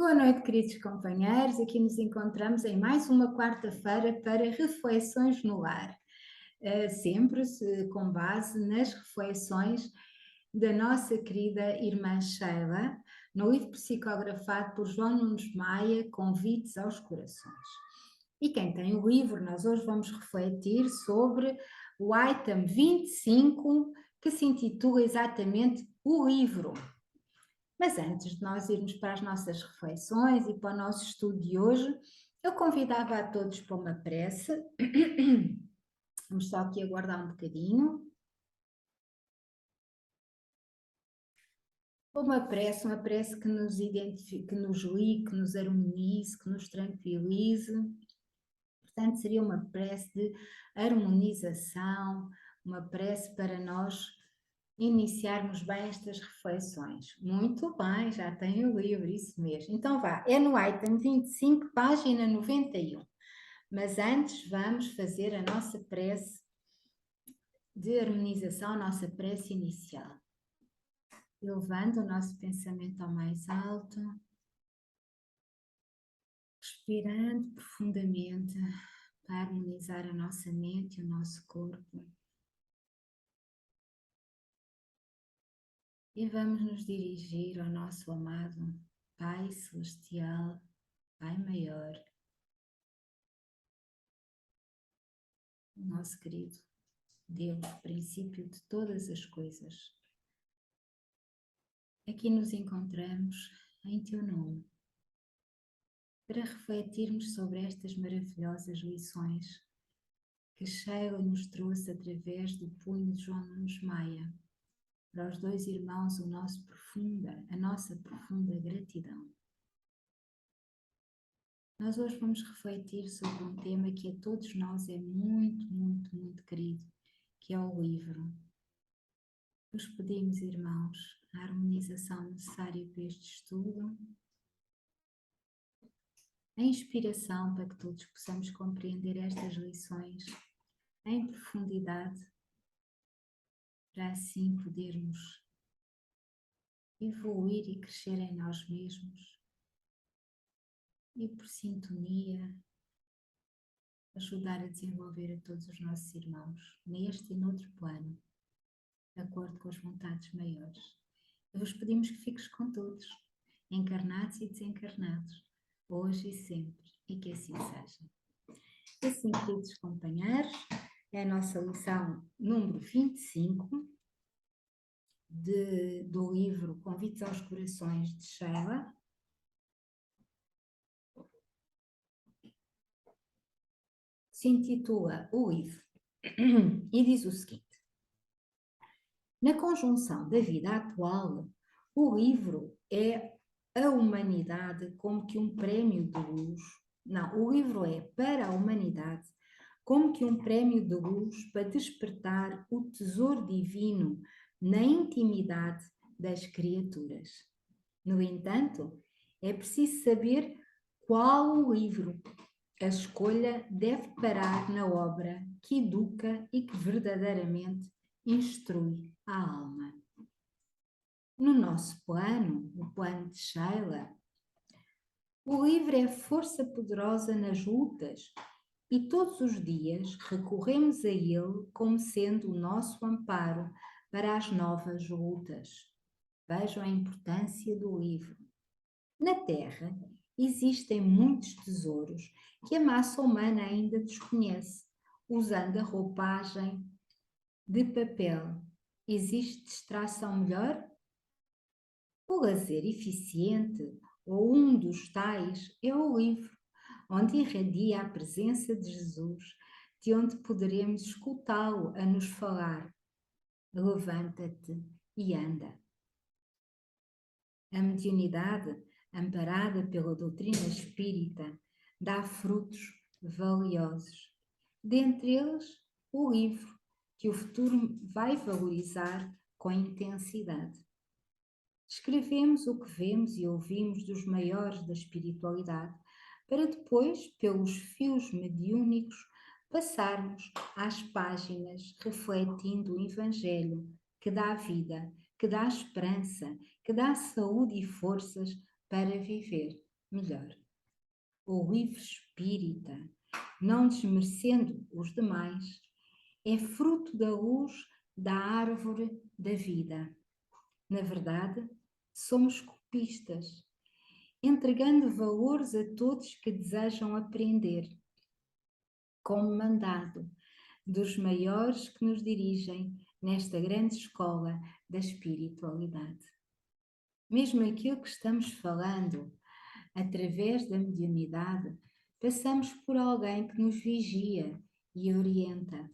Boa noite, queridos companheiros. Aqui nos encontramos em mais uma quarta-feira para Reflexões no Lar. Sempre com base nas reflexões da nossa querida irmã Sheila, no livro psicografado por João Nunes Maia, Convites aos Corações. E quem tem o livro, nós hoje vamos refletir sobre o item 25, que se intitula exatamente O Livro. Mas antes de nós irmos para as nossas reflexões e para o nosso estudo de hoje, eu convidava a todos para uma prece. Vamos só aqui aguardar um bocadinho. Uma prece que nos identifique, que nos ligue, que nos harmonize, que nos tranquilize. Portanto, seria uma prece de harmonização, uma prece para nós iniciarmos bem estas reflexões. Muito bem, já tenho o livro, isso mesmo. Então vá, é no item 25, página 91. Mas antes vamos fazer a nossa prece de harmonização, a nossa prece inicial. Elevando o nosso pensamento ao mais alto, respirando profundamente para harmonizar a nossa mente e o nosso corpo. E vamos nos dirigir ao nosso amado Pai Celestial, Pai Maior, o nosso querido Deus, princípio de todas as coisas. Aqui nos encontramos em Teu nome, para refletirmos sobre estas maravilhosas lições que Sheila nos trouxe através do punho de João Nunes Maia. Para os dois irmãos, a nossa profunda gratidão. Nós hoje vamos refletir sobre um tema que a todos nós é muito, muito, muito querido, que é o livro. Vos pedimos, irmãos, a harmonização necessária para este estudo, a inspiração para que todos possamos compreender estas lições em profundidade, para assim podermos evoluir e crescer em nós mesmos e, por sintonia, ajudar a desenvolver a todos os nossos irmãos, neste e noutro plano, de acordo com as vontades maiores. E vos pedimos que fiques com todos, encarnados e desencarnados, hoje e sempre, e que assim seja. E assim, queridos companheiros, é a nossa lição número 25 do livro Convites aos Corações de Sheila. Se intitula o livro e diz o seguinte: na conjunção da vida atual, o livro é a humanidade como que um prémio de luz. Não, o livro é para a humanidade como que um prémio de luz para despertar o tesouro divino na intimidade das criaturas. No entanto, é preciso saber qual o livro. A escolha deve parar na obra que educa e que verdadeiramente instrui a alma. No nosso plano, o plano de Sheila, o livro é força poderosa nas lutas e todos os dias recorremos a ele como sendo o nosso amparo para as novas lutas. Vejam a importância do livro. Na Terra existem muitos tesouros que a massa humana ainda desconhece, usando a roupagem de papel. Existe distração melhor? O lazer eficiente, ou um dos tais, é o livro, onde irradia a presença de Jesus, de onde poderemos escutá-lo a nos falar. Levanta-te e anda. A mediunidade, amparada pela doutrina espírita, dá frutos valiosos. Dentre eles, o livro, que o futuro vai valorizar com intensidade. Escrevemos o que vemos e ouvimos dos maiores da espiritualidade, para depois, pelos fios mediúnicos, passarmos às páginas refletindo o Evangelho, que dá vida, que dá esperança, que dá saúde e forças para viver. melhor. O livro espírita, não desmerecendo os demais, é fruto da luz da árvore da vida. Na verdade, somos copistas, entregando valores a todos que desejam aprender, como mandado dos maiores que nos dirigem nesta grande escola da espiritualidade. Mesmo aquilo que estamos falando, através da mediunidade, passamos por alguém que nos vigia e orienta.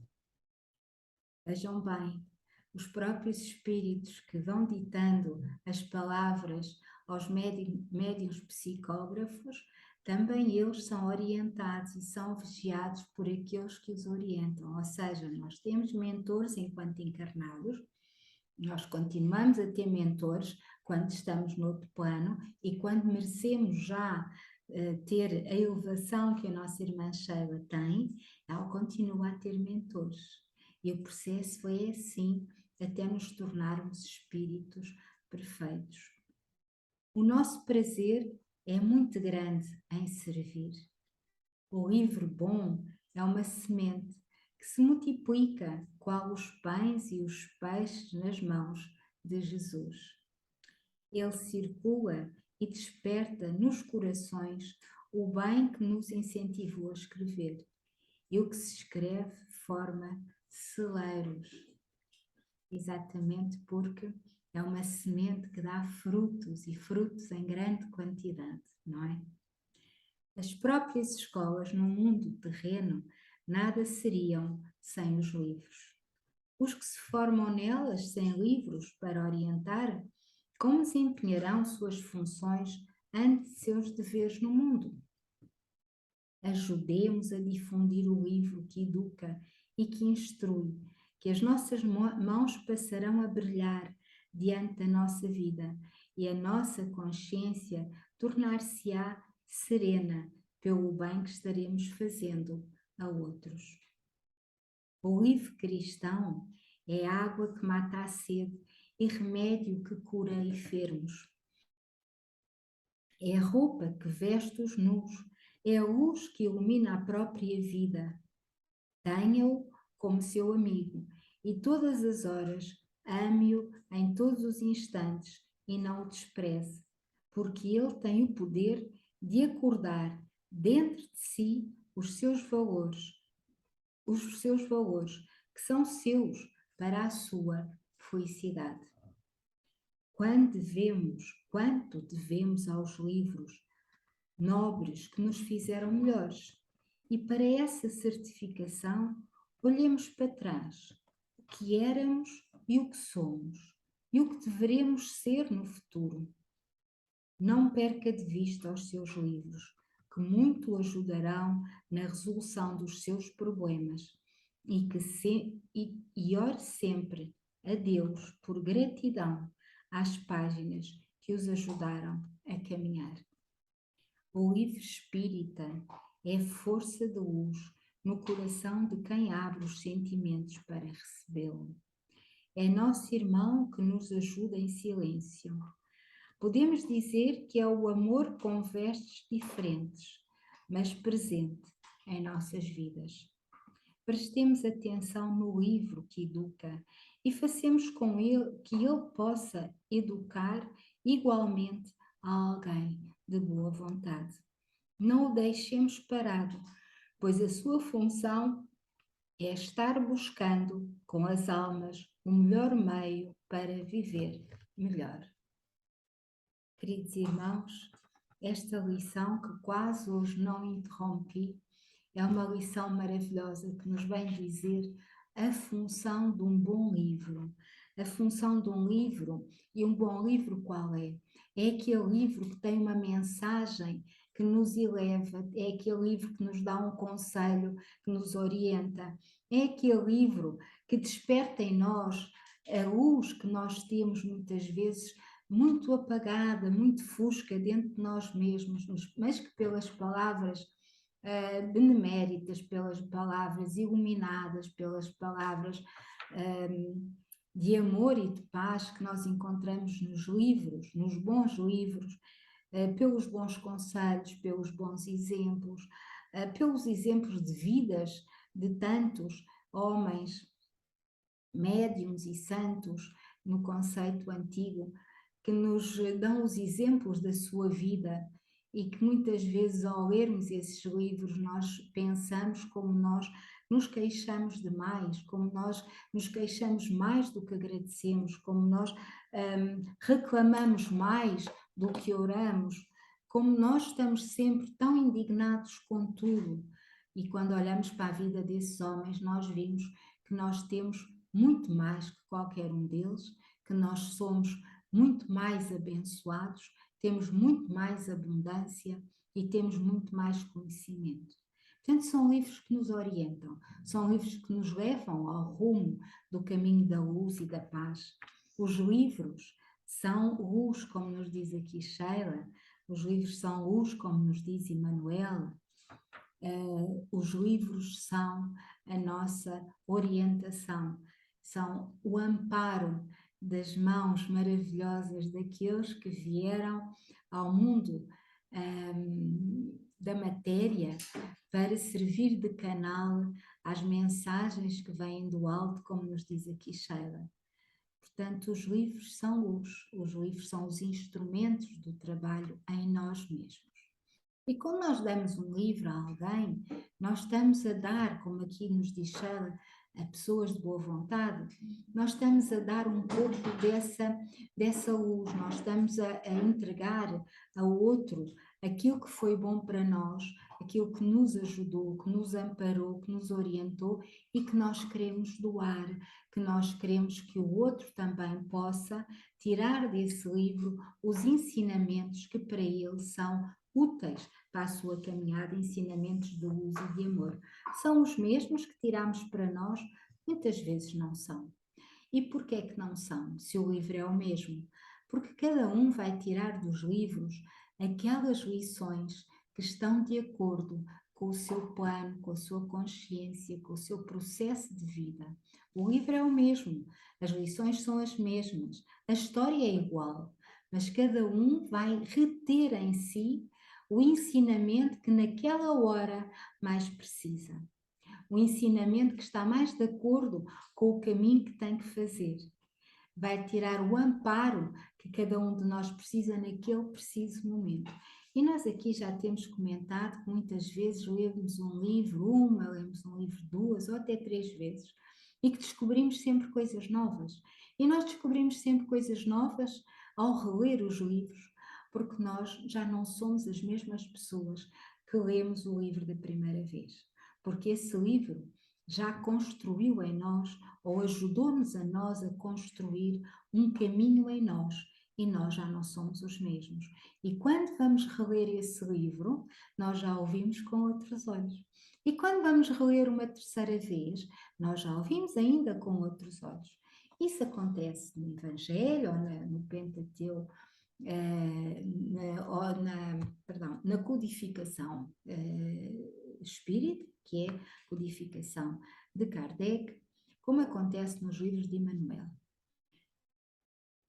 Vejam bem, os próprios espíritos que vão ditando as palavras aos médiuns psicógrafos, também eles são orientados e são vigiados por aqueles que os orientam. Ou seja, nós temos mentores enquanto encarnados, nós continuamos a ter mentores quando estamos no outro plano e quando merecemos já ter a elevação que a nossa irmã Sheila tem, ela continua a ter mentores. E o processo é assim, até nos tornarmos espíritos perfeitos. O nosso prazer é muito grande em servir. O livro bom é uma semente que se multiplica, qual os pães e os peixes nas mãos de Jesus. Ele circula e desperta nos corações o bem que nos incentivou a escrever. E o que se escreve forma celeiros, exatamente porque é uma semente que dá frutos e frutos em grande quantidade, não é? As próprias escolas no mundo terreno nada seriam sem os livros. Os que se formam nelas sem livros para orientar, como desempenharão suas funções ante seus deveres no mundo? Ajudemos a difundir o livro que educa e que instrui, que as nossas mãos passarão a brilhar diante da nossa vida e a nossa consciência tornar-se-á serena pelo bem que estaremos fazendo a outros. O livro cristão é água que mata a sede e remédio que cura enfermos. É a roupa que veste os nus, é a luz que ilumina a própria vida. Tenha-o como seu amigo e todas as horas ame-o em todos os instantes e não o despreze, porque ele tem o poder de acordar dentro de si os seus valores, que são seus para a sua felicidade. Quanto devemos aos livros nobres que nos fizeram melhores. E para essa certificação, olhemos para trás, o que éramos e o que somos, e o que deveremos ser no futuro. Não perca de vista os seus livros, que muito o ajudarão na resolução dos seus problemas, e ore sempre a Deus por gratidão às páginas que os ajudaram a caminhar. O livro espírita é força de luz no coração de quem abre os sentimentos para recebê-lo. É nosso irmão que nos ajuda em silêncio. Podemos dizer que é o amor com vestes diferentes, mas presente em nossas vidas. Prestemos atenção no livro que educa e façamos com ele que ele possa educar igualmente a alguém de boa vontade. Não o deixemos parado, pois a sua função é estar buscando com as almas o melhor meio para viver melhor. Queridos irmãos, esta lição que quase hoje não interrompi é uma lição maravilhosa que nos vem dizer a função de um bom livro. A função de um livro, e um bom livro qual é? É aquele livro que tem uma mensagem que nos eleva, é aquele livro que nos dá um conselho, que nos orienta, é aquele livro que desperta em nós a luz que nós temos muitas vezes muito apagada, muito fusca dentro de nós mesmos, mas que pelas palavras beneméritas, pelas palavras iluminadas, pelas palavras de amor e de paz que nós encontramos nos livros, nos bons livros, pelos bons conselhos, pelos bons exemplos, pelos exemplos de vidas de tantos homens, médiuns e santos no conceito antigo, que nos dão os exemplos da sua vida e que muitas vezes ao lermos esses livros nós pensamos como nós nos queixamos demais, como nós nos queixamos mais do que agradecemos, como nós reclamamos mais do que oramos, como nós estamos sempre tão indignados com tudo. E quando olhamos para a vida desses homens, nós vimos que nós temos muito mais que qualquer um deles, que nós somos muito mais abençoados, temos muito mais abundância e temos muito mais conhecimento. Portanto, são livros que nos orientam, são livros que nos levam ao rumo do caminho da luz e da paz. Os livros são luz, como nos diz aqui Sheila, os livros são luz, como nos diz Emmanuel. Os livros são a nossa orientação, são o amparo das mãos maravilhosas daqueles que vieram ao mundo da matéria para servir de canal às mensagens que vêm do alto, como nos diz aqui Sheila. Portanto, os livros são luz, os livros são os instrumentos do trabalho em nós mesmos. E quando nós damos um livro a alguém, nós estamos a dar, como aqui nos diz Sheila, a pessoas de boa vontade, nós estamos a dar um pouco dessa luz, nós estamos a entregar ao outro aquilo que foi bom para nós, aquilo que nos ajudou, que nos amparou, que nos orientou e que nós queremos doar, que nós queremos que o outro também possa tirar desse livro os ensinamentos que para ele são úteis para a sua caminhada, ensinamentos de luz e de amor. São os mesmos que tiramos para nós? Muitas vezes não são. E porquê que não são, se o livro é o mesmo? Porque cada um vai tirar dos livros aquelas lições que estão de acordo com o seu plano, com a sua consciência, com o seu processo de vida. O livro é o mesmo, as lições são as mesmas, a história é igual, mas cada um vai reter em si o ensinamento que naquela hora mais precisa. O ensinamento que está mais de acordo com o caminho que tem que fazer. Vai tirar o amparo que cada um de nós precisa naquele preciso momento. E nós aqui já temos comentado que muitas vezes lemos um livro lemos um livro duas ou até 3 vezes e que descobrimos sempre coisas novas. E nós descobrimos sempre coisas novas ao reler os livros, porque nós já não somos as mesmas pessoas que lemos o livro da primeira vez. Porque esse livro já construiu em nós ou ajudou-nos a nós a construir um caminho em nós e nós já não somos os mesmos. E quando vamos reler esse livro, nós já ouvimos com outros olhos. E quando vamos reler uma terceira vez, nós já ouvimos ainda com outros olhos. Isso acontece no Evangelho ou no Pentateuco, na codificação espírita, que é codificação de Kardec, como acontece nos livros de Emmanuel.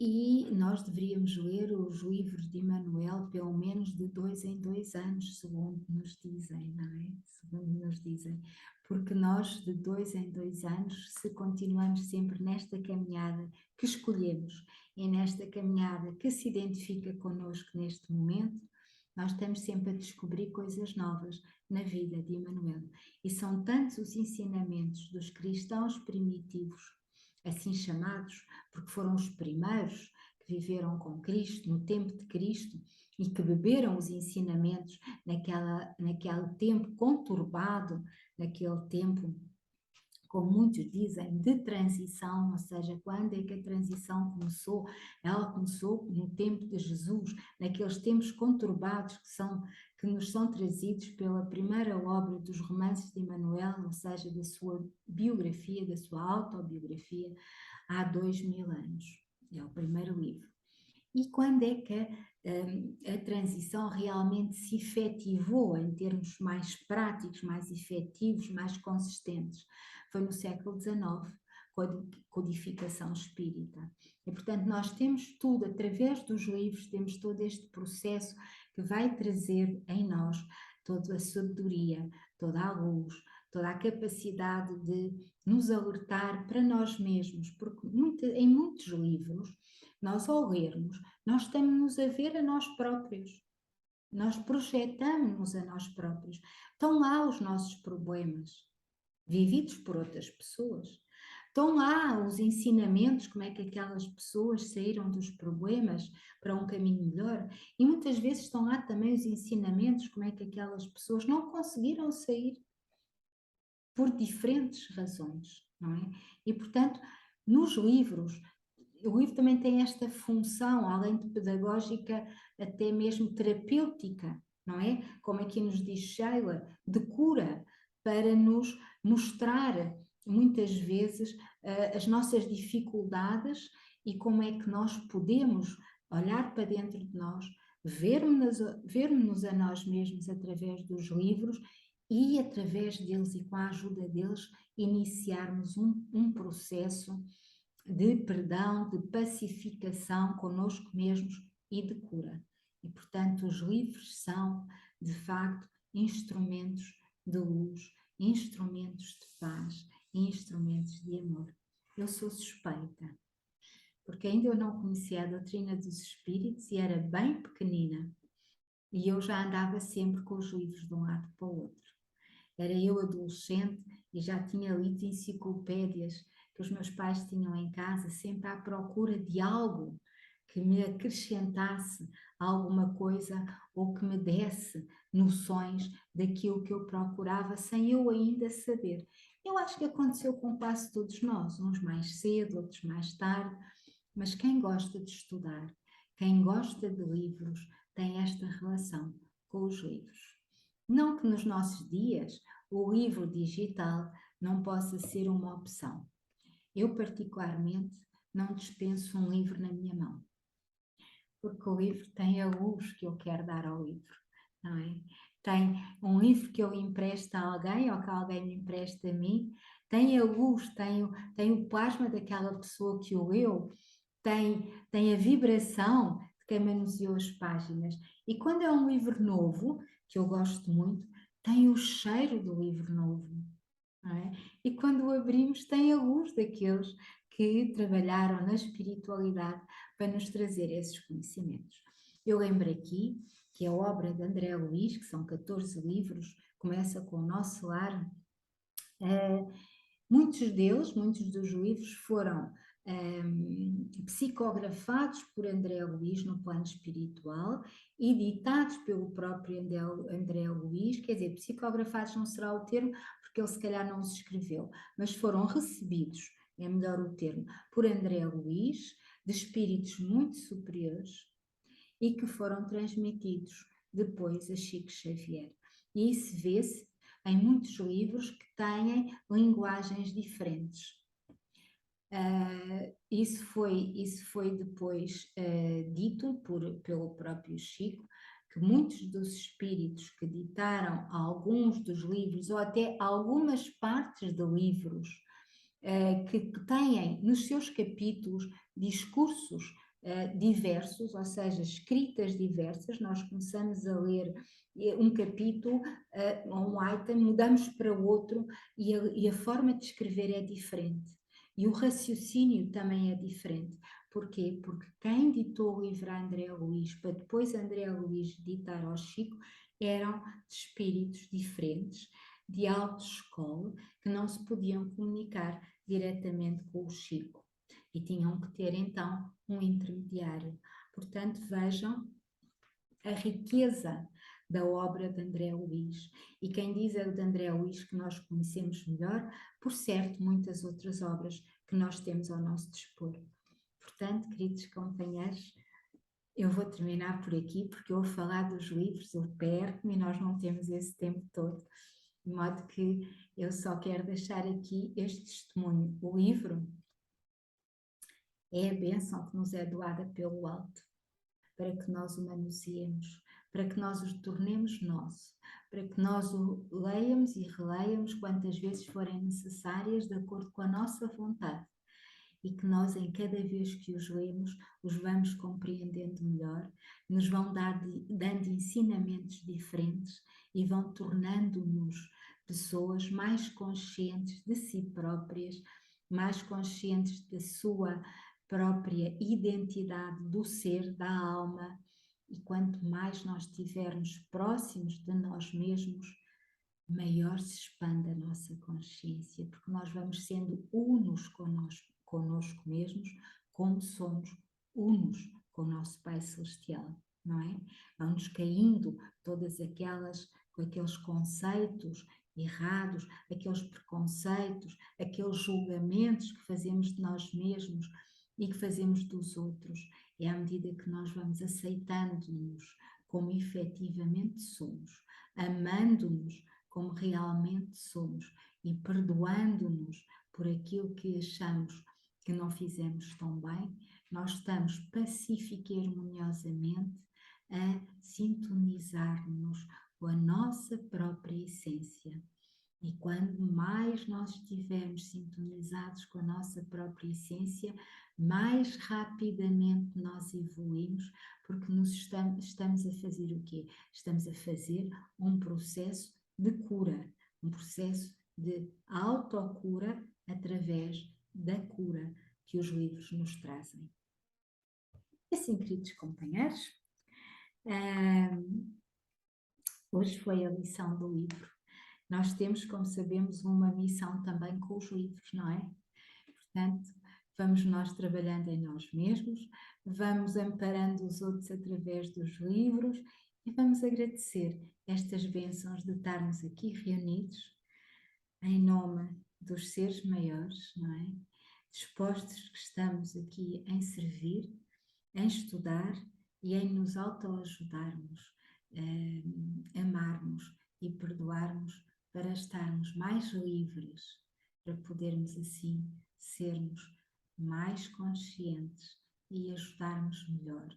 E nós deveríamos ler os livros de Emmanuel pelo menos de 2 em 2 anos, segundo nos dizem, não é? Segundo nos dizem. Porque nós, de 2 em 2 anos, se continuamos sempre nesta caminhada que escolhemos e nesta caminhada que se identifica connosco neste momento, nós estamos sempre a descobrir coisas novas na vida de Emmanuel. E são tantos os ensinamentos dos cristãos primitivos, assim chamados, porque foram os primeiros que viveram com Cristo, no tempo de Cristo, e que beberam os ensinamentos naquele tempo conturbado, naquele tempo, como muitos dizem, de transição, ou seja, quando é que a transição começou? Ela começou no tempo de Jesus, naqueles tempos conturbados que nos são trazidos pela primeira obra dos romances de Emmanuel, ou seja, da sua biografia, da sua autobiografia, há 2000 anos. É o primeiro livro. E quando é que a transição realmente se efetivou em termos mais práticos, mais efetivos, mais consistentes? Foi no século XIX, codificação espírita. E, portanto, nós temos tudo, através dos livros, temos todo este processo que vai trazer em nós toda a sabedoria, toda a luz, toda a capacidade de nos alertar para nós mesmos, porque em muitos livros, nós ao lermos, nós estamos a ver a nós próprios, nós projetamos-nos a nós próprios. Estão lá os nossos problemas, vividos por outras pessoas. Estão lá os ensinamentos, como é que aquelas pessoas saíram dos problemas para um caminho melhor. E muitas vezes estão lá também os ensinamentos, como é que aquelas pessoas não conseguiram sair por diferentes razões, não é? E, portanto, nos livros, o livro também tem esta função, além de pedagógica, até mesmo terapêutica, não é? Como aqui nos diz Sheila, de cura, para nos mostrar muitas vezes as nossas dificuldades e como é que nós podemos olhar para dentro de nós, vermos-nos a nós mesmos através dos livros e através deles e com a ajuda deles iniciarmos um processo de perdão, de pacificação connosco mesmos e de cura. E, portanto, os livros são, de facto, instrumentos de luz, instrumentos de paz, instrumentos de amor. Eu sou suspeita, porque ainda eu não conhecia a doutrina dos espíritos e era bem pequenina, e eu já andava sempre com os livros de um lado para o outro. Era eu adolescente e já tinha lido enciclopédias que os meus pais tinham em casa, sempre à procura de algo que me acrescentasse alguma coisa ou que me desse noções daquilo que eu procurava sem eu ainda saber. Eu acho que aconteceu com quase todos nós, uns mais cedo, outros mais tarde, mas quem gosta de estudar, quem gosta de livros, tem esta relação com os livros. Não que nos nossos dias o livro digital não possa ser uma opção. Eu, particularmente, não dispenso um livro na minha mão, porque o livro tem a luz que eu quero dar ao livro, não é? Tem um livro que eu empresto a alguém ou que alguém me empresta a mim, tem a luz, tem o plasma daquela pessoa que o leu, tem a vibração de quem manuseou as páginas. E quando é um livro novo, que eu gosto muito, tem o cheiro do livro novo. Não é? E quando o abrimos, tem a luz daqueles que trabalharam na espiritualidade para nos trazer esses conhecimentos. Eu lembro aqui que a obra de André Luiz, que são 14 livros, começa com o Nosso Lar. Muitos dos livros foram psicografados por André Luiz no plano espiritual, editados pelo próprio André Luiz, quer dizer, psicografados não será o termo, porque ele se calhar não os escreveu, mas foram recebidos, é melhor o termo, por André Luiz, de espíritos muito superiores, e que foram transmitidos depois a Chico Xavier. E isso vê-se em muitos livros que têm linguagens diferentes. Isso foi depois dito pelo próprio Chico, que muitos dos espíritos que ditaram alguns dos livros, ou até algumas partes de livros, que têm nos seus capítulos discursos diversos, ou seja, escritas diversas. Nós começamos a ler um capítulo, um item, mudamos para outro e a forma de escrever é diferente. E o raciocínio também é diferente. Porquê? Porque quem ditou o livro a André Luiz, para depois André Luiz ditar ao Chico, eram de espíritos diferentes, de alta escola, que não se podiam comunicar diretamente com o Chico. E tinham que ter, então, um intermediário. Portanto, vejam a riqueza da obra de André Luiz. E quem diz é o de André Luiz que nós conhecemos melhor, por certo, muitas outras obras que nós temos ao nosso dispor. Portanto, queridos companheiros, eu vou terminar por aqui, porque eu vou falar dos livros, eu perco-me e nós não temos esse tempo todo. De modo que eu só quero deixar aqui este testemunho. O livro é a bênção que nos é doada pelo alto, para que nós o manuseemos, para que nós o tornemos nosso, para que nós o leiamos e releiamos quantas vezes forem necessárias, de acordo com a nossa vontade, e que nós, em cada vez que os lemos, os vamos compreendendo melhor, nos vão dando ensinamentos diferentes e vão tornando-nos pessoas mais conscientes de si próprias, mais conscientes da sua própria identidade, do ser, da alma. E quanto mais nós estivermos próximos de nós mesmos, maior se expande a nossa consciência, porque nós vamos sendo unos connosco mesmos, como somos unos com o nosso Pai Celestial, não é? Vão-nos caindo aqueles conceitos errados, aqueles preconceitos, aqueles julgamentos que fazemos de nós mesmos e que fazemos dos outros. É à medida que nós vamos aceitando-nos como efetivamente somos, amando-nos como realmente somos e perdoando-nos por aquilo que achamos que não fizemos tão bem, nós estamos pacífica e harmoniosamente a sintonizar-nos com a nossa própria essência. E quando mais nós estivermos sintonizados com a nossa própria essência, mais rapidamente nós evoluímos, porque estamos a fazer o quê? Estamos a fazer um processo de cura, um processo de autocura através da cura que os livros nos trazem. E assim, queridos companheiros, hoje foi a lição do livro. Nós temos, como sabemos, uma missão também com os livros, não é? Portanto, vamos nós trabalhando em nós mesmos, vamos amparando os outros através dos livros e vamos agradecer estas bênçãos de estarmos aqui reunidos em nome dos seres maiores, não é? Dispostos que estamos aqui em servir, em estudar e em nos autoajudarmos, amarmos e perdoarmos para estarmos mais livres, para podermos assim sermos mais conscientes e ajudarmos melhor,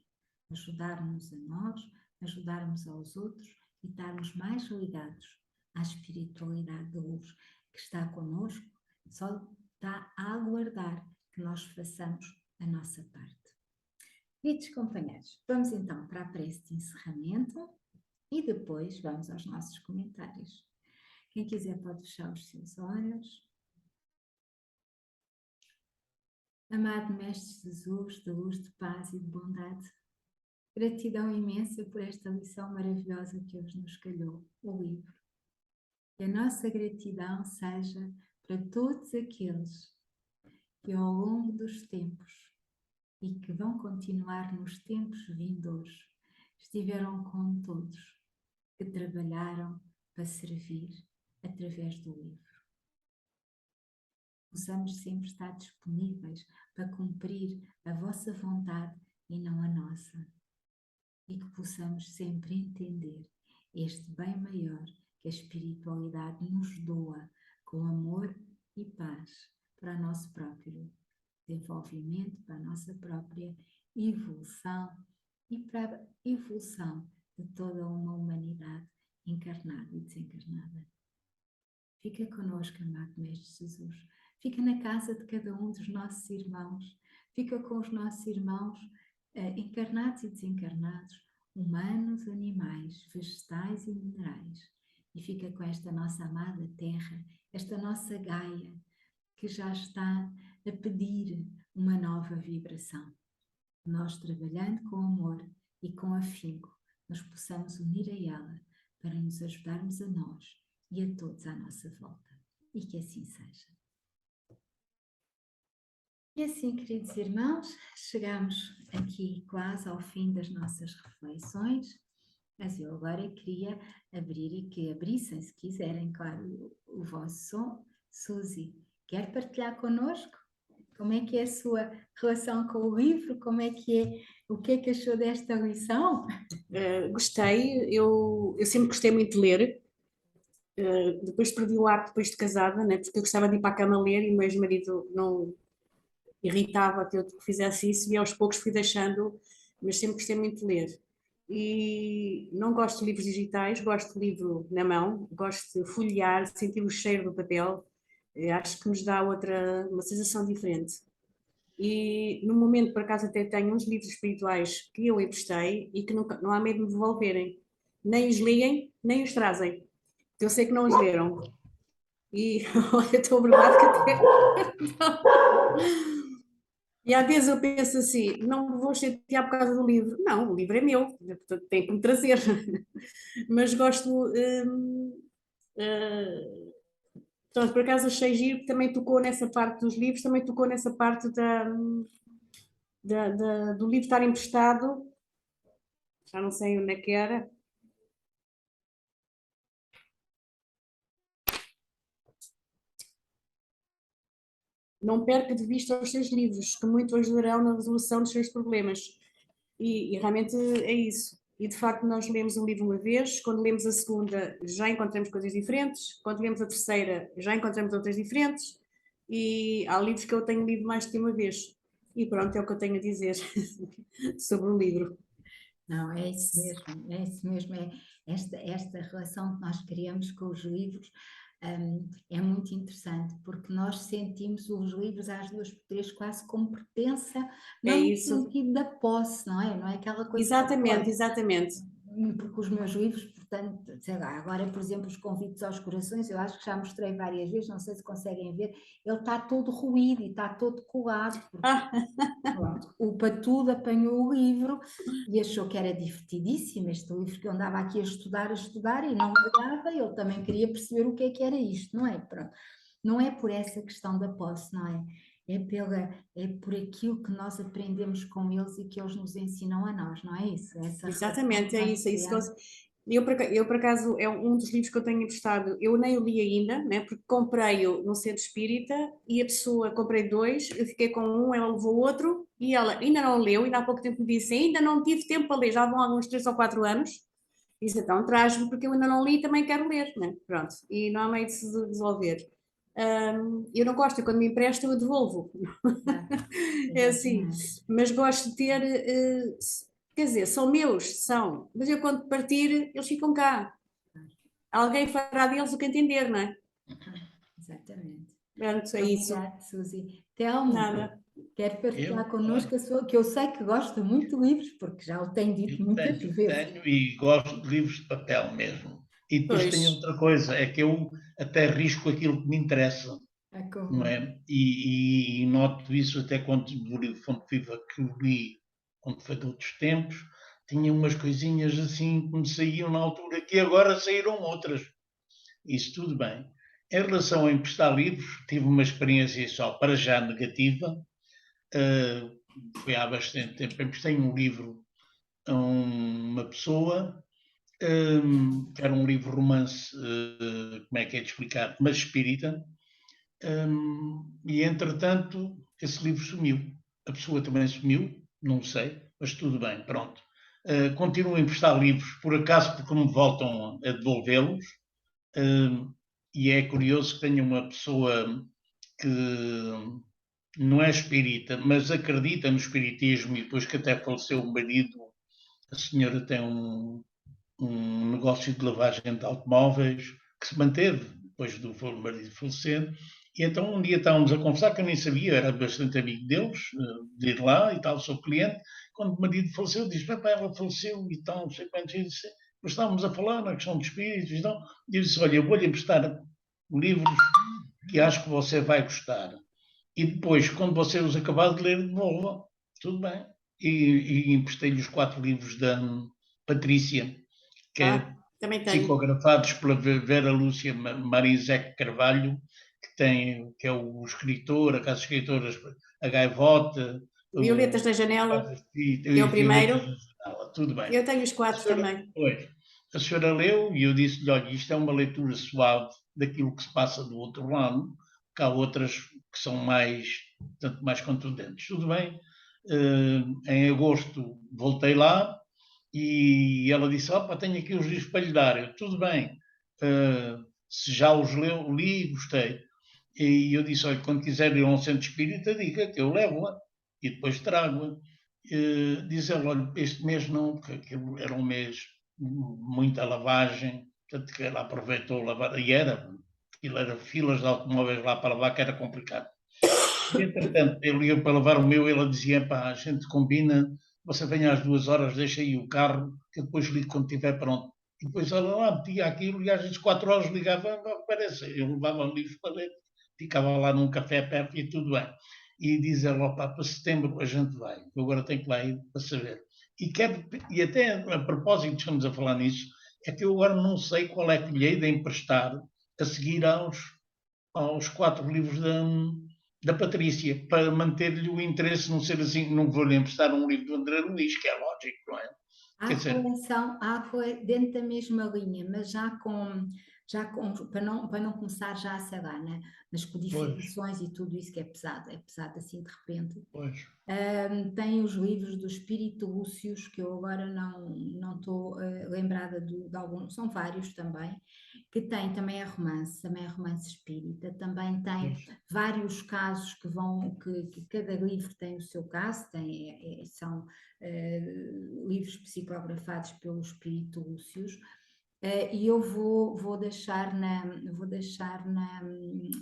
ajudarmos a nós, ajudarmos aos outros e estarmos mais ligados à espiritualidade da luz que está connosco, só está a aguardar que nós façamos a nossa parte. Queridos companheiros, vamos então para a prece de encerramento e depois vamos aos nossos comentários. Quem quiser pode fechar os seus olhos. Amado Mestre Jesus, de luz, de paz e de bondade, gratidão imensa por esta lição maravilhosa que hoje nos calhou, o livro. Que a nossa gratidão seja para todos aqueles que ao longo dos tempos e que vão continuar nos tempos vindouros, estiveram com todos, que trabalharam para servir através do livro. Possamos sempre estar disponíveis para cumprir a vossa vontade e não a nossa. E que possamos sempre entender este bem maior que a espiritualidade nos doa com amor e paz para o nosso próprio desenvolvimento, para a nossa própria evolução e para a evolução de toda uma humanidade encarnada e desencarnada. Fica connosco, amado Mestre Jesus. Fica na casa de cada um dos nossos irmãos. Fica com os nossos irmãos encarnados e desencarnados, humanos, animais, vegetais e minerais. E fica com esta nossa amada Terra, esta nossa Gaia, que já está a pedir uma nova vibração. Nós, trabalhando com amor e com afinco, nos possamos unir a ela para nos ajudarmos a nós e a todos à nossa volta. E que assim seja. E assim, queridos irmãos, chegamos aqui quase ao fim das nossas reflexões, mas eu agora queria abrir e que abrissem, se quiserem, claro, o vosso som. Suzy, quer partilhar connosco? Como é que é a sua relação com o livro? Como é que é? O que é que achou desta lição? Gostei, eu sempre gostei muito de ler. Depois perdi o hábito depois de casada, né? Porque eu gostava de ir para a cama ler e o meu ex-marido não irritava que eu fizesse isso e aos poucos fui deixando, mas sempre gostei muito de ler. e não gosto de livros digitais, gosto de livro na mão, gosto de folhear, sentir o cheiro do papel, acho que nos dá uma sensação diferente. E no momento, por acaso, até tenho uns livros espirituais que eu emprestei e que não há medo de me devolverem. Nem os leem, nem os trazem. Eu sei que não os leram. E olha, estou verdade que até. E às vezes eu penso assim, não me vou chatear por causa do livro. Não, o livro é meu, portanto tem que me trazer. Mas gosto. Pronto, por acaso achei giro que também tocou nessa parte dos livros, também tocou nessa parte do livro estar emprestado, já não sei onde é que era. Não perca de vista os seus livros, que muito ajudarão na resolução dos seus problemas. E realmente é isso. E de facto, nós lemos um livro uma vez, quando lemos a segunda, já encontramos coisas diferentes, quando lemos a terceira, já encontramos outras diferentes. E há livros que eu tenho lido mais do que uma vez. E pronto, é o que eu tenho a dizer sobre o livro. Não, é isso mesmo, é isso mesmo. É esta relação que nós criamos com os livros, é muito interessante, porque nós sentimos os livros às duas por três quase como pertença, É não no isso. sentido da posse, não é? Não é aquela coisa da Exatamente, posse. exatamente. Porque os meus livros, portanto, sei lá, agora, por exemplo, os convites aos corações, eu acho que já mostrei várias vezes, não sei se conseguem ver, ele está todo ruído e está todo colado, porque Ah, pronto, o Patudo apanhou o livro e achou que era divertidíssimo este livro que eu andava aqui a estudar e não olhava, ele também queria perceber o que era isto, não é? Pronto. Não é por essa questão da posse, não é? É por aquilo que nós aprendemos com eles e que eles nos ensinam a nós, não é isso? Essa relação exatamente, que é nós isso. É isso que criamos. eu, por acaso, é um dos livros que eu tenho emprestado. Eu nem o li ainda, né, porque comprei-o no centro espírita e a pessoa, comprei dois, eu fiquei com um, ela levou outro e ela ainda não leu, ainda há pouco tempo me disse, ainda não tive tempo para ler, já vão alguns 3 ou 4 anos. Disse, então traz-me porque eu ainda não li e também quero ler, né? Pronto, e não há meio de se resolver. Eu não gosto, quando me emprestam eu devolvo. É assim, Exatamente. mas gosto de ter, quer dizer, são meus, são, mas eu quando partir, eles ficam cá. Alguém fará deles o que entender, não é? Exatamente. Pronto, é isso. Obrigada, Suzy. Telmo, Nada. quer partilhar Olha, connosco a sua, que eu sei que gosta muito de livros, porque já o tenho eu dito muitas vezes. tenho e gosto de livros de papel mesmo. E depois Pois. tenho outra coisa, é que eu até risco aquilo que me interessa, É não como, é? E noto isso até quando o livro Fonte Viva que eu li, quando foi de outros tempos, tinha umas coisinhas assim que me saíam na altura, que agora saíram outras. Isso tudo bem. Em relação a emprestar livros, tive uma experiência só para já negativa. Foi há bastante tempo. Emprestei um livro a uma pessoa, que era um livro romance, como é que é de explicar, mas espírita, e entretanto esse livro sumiu. A pessoa também sumiu, não sei, mas tudo bem, pronto. Continuo a emprestar livros, por acaso, porque me voltam a devolvê-los, e é curioso que tenha uma pessoa que não é espírita, mas acredita no espiritismo e depois que até faleceu o marido, a senhora tem um negócio de lavagem de automóveis que se manteve depois do marido falecer. E então um dia estávamos a conversar, que eu nem sabia, era bastante amigo deles, de ir lá e tal, sou cliente. Quando o marido faleceu, disse: Papai, ela faleceu e tal, não sei quantos. Mas estávamos a falar na questão de espíritos e tal. E eu disse: Olha, eu vou-lhe emprestar livros que acho que você vai gostar. E depois, quando você os acabar de ler, devolva. Tudo bem. E emprestei-lhe os 4 livros da Patrícia, que é Também tenho. psicografados pela Vera Lúcia Marizek Carvalho, que é o escritor, a Casa de Escritoras, a Gaivota, Violetas da a Janela, Casa que é o Violetas primeiro. da Janela, tudo bem. Eu tenho os A 4 senhora, também. pois, a senhora leu e eu disse-lhe, olha, isto é uma leitura suave daquilo que se passa do outro lado, que há outras que são tanto mais contundentes. Tudo bem. Em agosto voltei lá, e ela disse: Opa, tenho aqui os livros para lhe dar. Eu, tudo bem, se já os li e gostei. E eu disse: Olha, quando quiser ir a um centro espírita, diga que eu levo-a e depois trago-a. diz ela, olha, este mês não, porque aquilo era um mês muita lavagem, portanto que ela aproveitou lavar, e aquilo era filas de automóveis lá para lavar, que era complicado. E, entretanto, ele ia para lavar o meu, ela dizia, pá, a gente combina, você vem às 2 horas, deixa aí o carro, que eu depois ligo quando estiver pronto. E depois ela lá metia aquilo e às vezes 4 horas ligava, parece, eu levava livros para ler, ficava lá num café perto e tudo bem. E diz ela, opa, para setembro a gente vai, eu agora tenho que lá ir para saber. E até a propósito, estamos a falar nisso, é que eu agora não sei qual é que lhe hei de emprestar a seguir aos 4 livros da Patrícia, para manter-lhe o interesse, não ser assim, não vou-lhe emprestar um livro do André Luís, que é lógico, não é? Quer dizer, Dentro da mesma linha, mas para não começar já a sei lá, né? Nas pois, codificações e tudo isso que é pesado assim de repente. pois, Tem os livros do Espírito Lúcius, que eu agora não estou lembrada de alguns, são vários também, que tem também também é romance espírita, também tem pois, vários casos que cada livro tem o seu caso, são livros psicografados pelo Espírito Lúcius. E eu vou deixar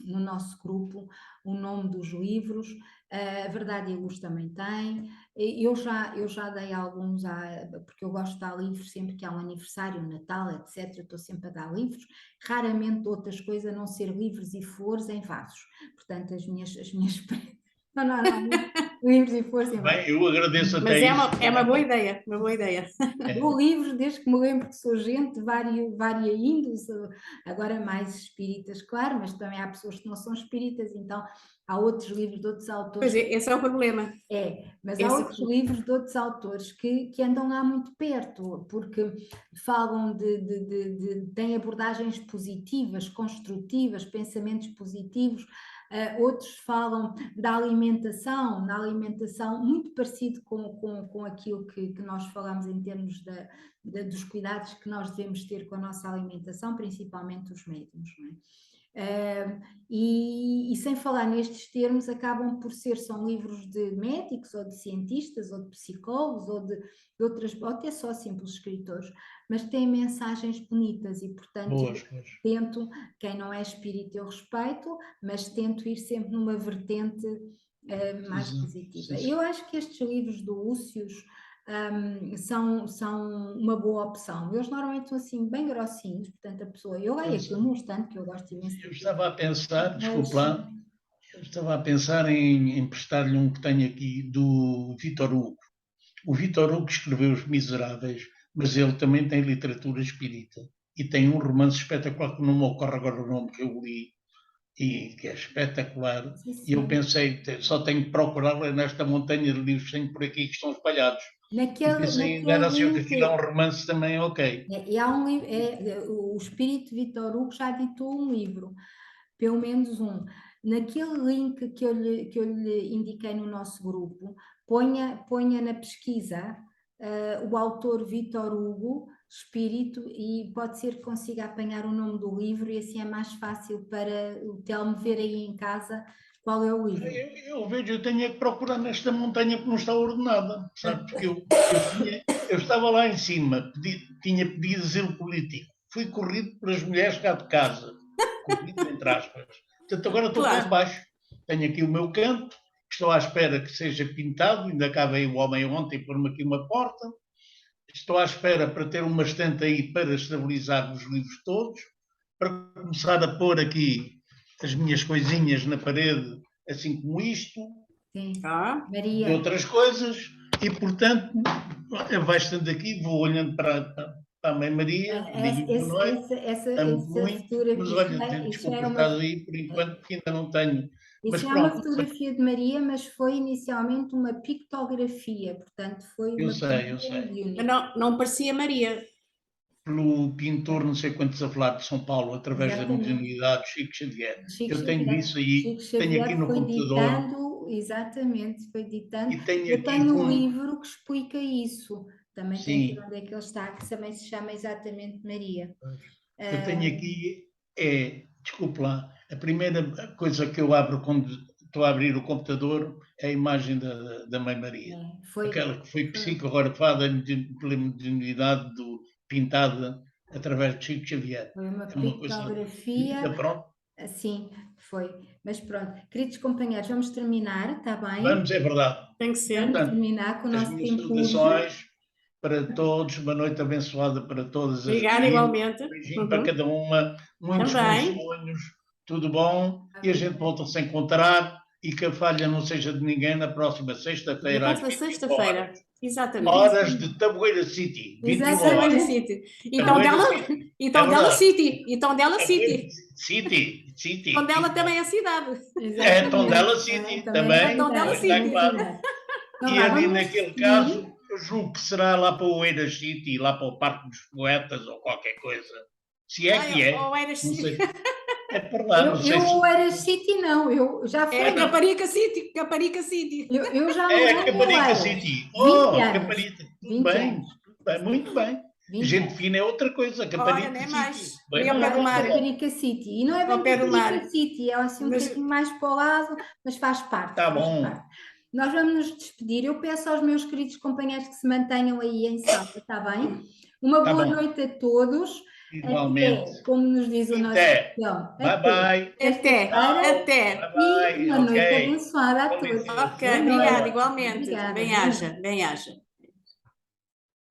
no nosso grupo o nome dos livros. A Verdade e a Luz também tem. Eu já dei alguns, porque eu gosto de dar livros sempre que há um aniversário, Natal, etc. Eu estou sempre a dar livros. Raramente outras coisas a não ser livros e flores em vasos. Portanto, as minhas não. Livros e flores em vasos. bem, eu agradeço Mas até isso. é uma boa ideia, uma boa ideia. Dou livros desde que me lembro que sou gente de vária índole, agora mais espíritas, claro, mas também há pessoas que não são espíritas, então há outros livros de outros autores. Pois é, esse é o problema. Mas há outros livros de outros autores que andam lá muito perto, porque falam têm abordagens positivas, construtivas, pensamentos positivos. Outros falam da alimentação, na alimentação muito parecido com aquilo que nós falamos em termos dos cuidados que nós devemos ter com a nossa alimentação, principalmente os médiums, não é? E sem falar nestes termos, são livros de médicos, ou de cientistas, ou de psicólogos, ou de outras, ou até só simples escritores, mas têm mensagens bonitas e, portanto, Boas, pois. tento, quem não é espírita eu respeito, mas tento ir sempre numa vertente mais positiva. Eu acho que estes livros do Lúcius são uma boa opção. Eles normalmente são assim bem grossinhos, portanto a pessoa, eu leio aquilo num instante, que eu gosto imenso Eu de estava a pensar, desculpe mas, lá, eu estava a pensar em emprestar-lhe um que tenho aqui do Vítor Hugo. O Vítor Hugo escreveu Os Miseráveis, mas ele também tem literatura espírita. E tem um romance espetacular, que não me ocorre agora o nome, que eu li, e que é espetacular. sim, E eu sim. pensei, só tenho que procurar nesta montanha de livros que tenho por aqui que estão espalhados. E pensei, era assim, que aquilo é um romance também, ok. E há um livro, o Espírito Vítor Hugo já ditou um livro, pelo menos um. Naquele link que eu lhe indiquei no nosso grupo, ponha na pesquisa o autor Vítor Hugo, Espírito, e pode ser que consiga apanhar o nome do livro e assim é mais fácil para o Telmo ver aí em casa qual é o livro. Eu vejo, eu tenho que procurar nesta montanha que não está ordenada, sabe? Porque eu estava lá em cima, tinha pedido asilo político, fui corrido pelas mulheres cá de casa, corrido entre aspas. Portanto, agora estou cá Claro. em baixo, tenho aqui o meu canto, estou à espera que seja pintado, ainda acabei o homem ontem pôr-me aqui uma porta, estou à espera para ter uma estante aí para estabilizar os livros todos, para começar a pôr aqui as minhas coisinhas na parede, assim como isto, Sim. e outras coisas, e portanto, vai estando aqui, vou olhando para a Mãe Maria, digo boa noite, amo muito, mas olha, desculpa estar aí por enquanto, porque ainda não tenho. Mas Isso é uma pronto, fotografia de Maria, mas foi inicialmente uma pictografia, portanto foi eu uma sei. Mas não parecia Maria. Pelo pintor, não sei quantos Avelar de São Paulo, através da Exatamente. mediunidade, Chico Xavier. Chico Eu tenho Xavier. isso aí, Chico tenho aqui Xavier no foi computador. ditando, exatamente, foi ditando. E tenho Eu aqui tenho um com. livro que explica isso. Também tem que ver Sim, onde é que ele está, que também se chama exatamente Maria. eu tenho aqui, desculpe lá, a primeira coisa que eu abro quando estou a abrir o computador é a imagem da Mãe Maria. Foi, Aquela que foi psicografada pela mediunidade pintada através de Chico Xavier. foi uma É uma coisa pictografia, linda, pronto. assim, foi. Mas pronto, queridos companheiros, vamos terminar, está bem? Vamos, é verdade. Tem que ser. Vamos Portanto, terminar com o as nosso minhas tempo útil. saudações para todos, uma noite abençoada para todas as Obrigada, famílias. igualmente. Um beijinho para cada uma, muitos Também. bons sonhos, tudo bom, e a gente volta a se encontrar e que a falha não seja de ninguém na próxima Na sexta-feira. próxima às 21 sexta-feira. horas. Exatamente. Horas de Taboeira City, 21 Exatamente. horas. Tabueira City. Então Tabueira dela, City. então É dela verdade. City. Então dela City. City. Então dela também é cidade. É Tondela City, também. É Tondela Está City. claro. Então, E vá, ali vamos naquele despedir. caso, eu julgo que será lá para o Oeiras City, lá para o Parque dos Poetas ou qualquer coisa. Se é que é. Ou Eiras Não City. sei. É para lá, não sei Eu se. era City, não, eu já fui. É Caparica City. Caparica City. Eu já não É vou Caparica Oeiras. City. 20 Oh, anos. Caparica. Tudo 20 bem, anos. tudo bem, muito bem. 20 Gente anos. fina é outra coisa. Caparica Ora, nem City. mais. Bem, Ali ao Não pé é do mar. Caparica City. E não é bem Ao pé do Caparica mar. City, é assim um Mas- bocadinho mais para o lado, mas faz parte. Tá faz bom. parte. Nós vamos nos despedir. Eu peço aos meus queridos companheiros que se mantenham aí em sala, está bem? Uma Tá boa bom. noite a todos. Igualmente. Até, como nos diz o nosso Até. capitão, Bye bye. Até. sexta-feira. Até. Bye E uma bye. noite Ok. abençoada a Com todos. licença. Ok, Boa obrigada, noite. igualmente. Obrigada. Bem-aja, bem-aja.